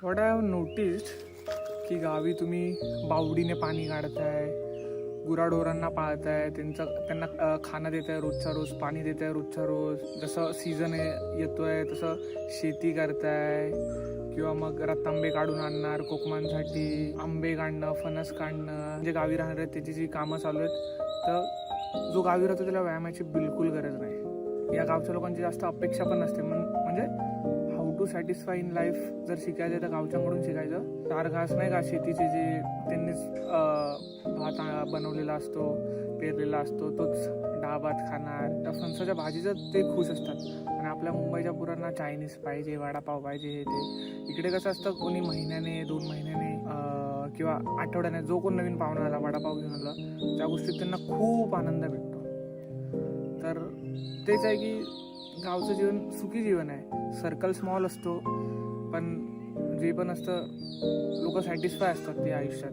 What I have noticed की गावी तुम्ही बावडीने पाणी काढताय, गुराढोरांना पाळताय, त्यांना खाणं देताय रोजच्या रोज, पाणी देताय रोजच्या रोज. जसं सीझन येतोय तसं शेती करताय, किंवा मग रतांबे काढून आणणार कोकमांसाठी, आंबे काढणं, फणस काढणं, जे गावी राहणार आहेत त्याची जी कामं चालू आहेत. तर जो गावी राहतो त्याला व्यायामाची बिलकुल गरज नाही. या गावच्या लोकांची जास्त अपेक्षा पण नसते. म्हणजे how to satisfy in life जर शिकायचं तर गावच्यांकडून शिकायचं. चार घास नाही का, शेतीचे जे त्यांनीच भात बनवलेला असतो, पेरलेला असतो, तोच डाळ-भात खाणार. त्या फणसाच्या भाजीचं ते खुश असतात. आणि आपल्या मुंबईच्या पुरांना चायनीज पाहिजे, वडापाव पाहिजे, हे ते. इकडे कसं असतं, कोणी महिन्याने 2 महिन्याने किंवा आठवड्याने जो कोण नवीन पाहुणा आला, वडापाव घेऊन आला, त्या गोष्टीत त्यांना खूप आनंद भेटतो. तर तेच आहे की गावचं जीवन सुखी जीवन आहे. सर्कल स्मॉल असतो, पण जे पण असतं लोक सॅटिस्फाय असतात ते आयुष्यात.